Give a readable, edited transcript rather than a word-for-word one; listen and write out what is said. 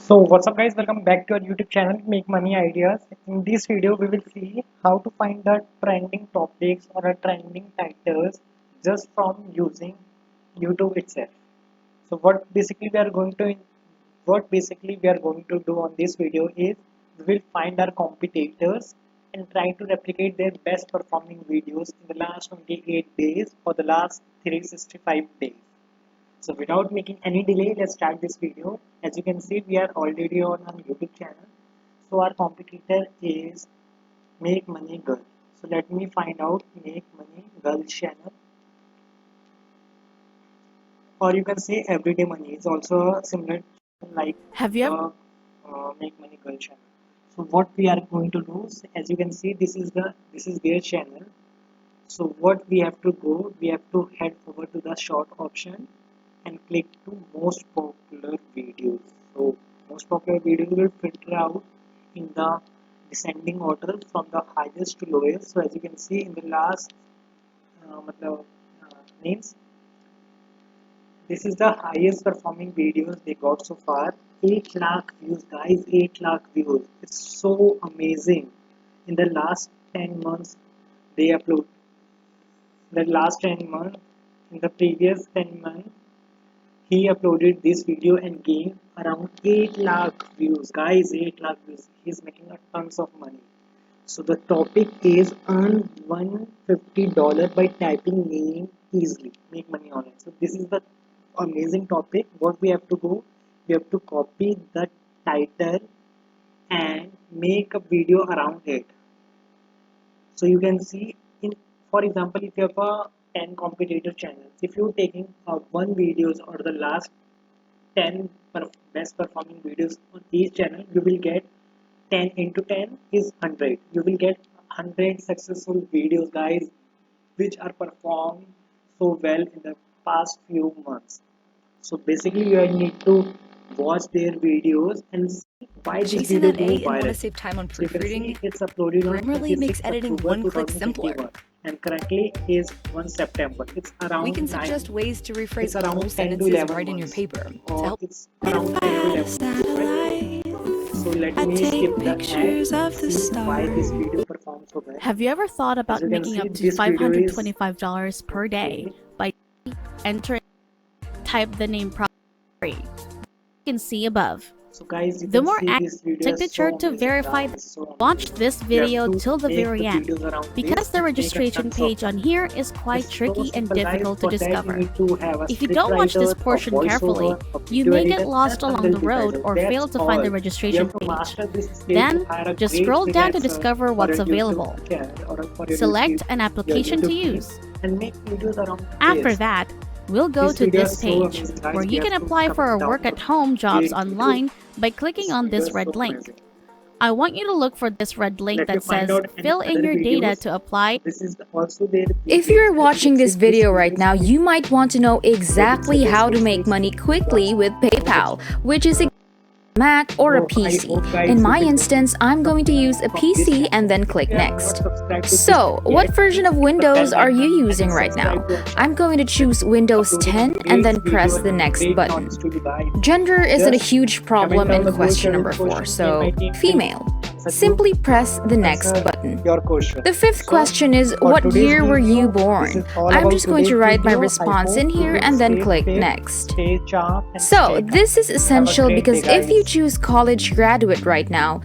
So what's up guys, welcome back to our YouTube channel Make Money Ideas. In this video we will see how to find the trending topics or a trending titles just from using YouTube itself. So what basically we are going to do on this video is we will find our competitors and try to replicate their best performing videos in the last 28 days or the last 365 days. So without making any delay, let's start this video. As you can see, we are already on our YouTube channel. So our competitor is Make Money Girl. So let me find out Make Money Girl channel, or you can say Everyday Money is also a similar like Have you ever? the Make Money Girl channel. So what we are going to do, as you can see, this is their channel. So what we have to go, we have to head over to the short option and click to most popular videos. So most popular videos will filter out in the descending order from the highest to lowest. So as you can see in the last matlab, means this is the highest performing videos they got so far. 8 lakh views guys, 8 lakh views. It's so amazing. In the last 10 months they upload the last 10 months in the previous 10 months he uploaded this video and gained around 8 lakh views guys, 8 lakh views. He's making a tons of money. So the topic is earn $150 by typing name easily, make money online. So this is the amazing topic. What we have to do, we have to copy the title and make a video around it. So you can see in, for example, if you have a 10 competitor channels, if you're taking one videos or the last 10 best performing videos on each channel, you will get 10 into 10 is 100. You will get 100 successful videos guys which are performed so well in the past few months. So basically you need to watch their videos and see why this Chasing video that go A and want to viral. save time on So you can see proofreading? it's uploaded on Grammarly makes 26th editing October one click simpler. 2021 and currently is 1 September. It's We around can 9. suggest ways to rephrase It's around whole 10 to sentences 11 right in your months paper to or help. it's around 10 to 11 months, right? So let me skip the ad and see why this video performs so well. Have you ever thought As about you can making see, up to this video is $525 per day okay. by entering type the name properly? You can see above. So guys, you The can more see this video click is the so chart to amazing, verify. guys. It's so Watch amazing. this You have video to till the make very the end, videos around because this the and make a registration tons of page on money. here is quite It's so tricky and simple, guys. difficult to For that, you discover. need to have a If you script don't watch writer, this a portion carefully, voiceover, a you video may editor, get lost and a along the road digitizer. or That's fail to find all. the You registration have to page. master this skill to Then, hire a just great scroll down to freelancer discover for what's your available. YouTube channel or for Select an your application to YouTube team use. and make videos around After this. that, we'll go This to video this is so page, amazing, guys. where We you have can to apply for a comment work down at home jobs create video. online by clicking This on video this is red so link. amazing. I want you to look for this red link Let me that find says out any fill in other your data videos. to apply. This is also their If page. you're As you watching can this see, video right video now, is you might want to know exactly how to make money quickly with PayPal, which is a Mac or a PC. In my instance, I'm going to use a PC and then click next. So, what version of Windows are you using right now? I'm going to choose Windows 10 and then press the next button. Gender isn't a huge problem in question number 4, so female. Simply press the next button. Your question. The fifth question is, For what today's year were video, you this born? is all I'm about just going to today's write my video. I response hope in you here will and then stay click fit, next. Stay charmed and So, stay this is calm. Have a essential great because day, if you guys. choose college graduate right now,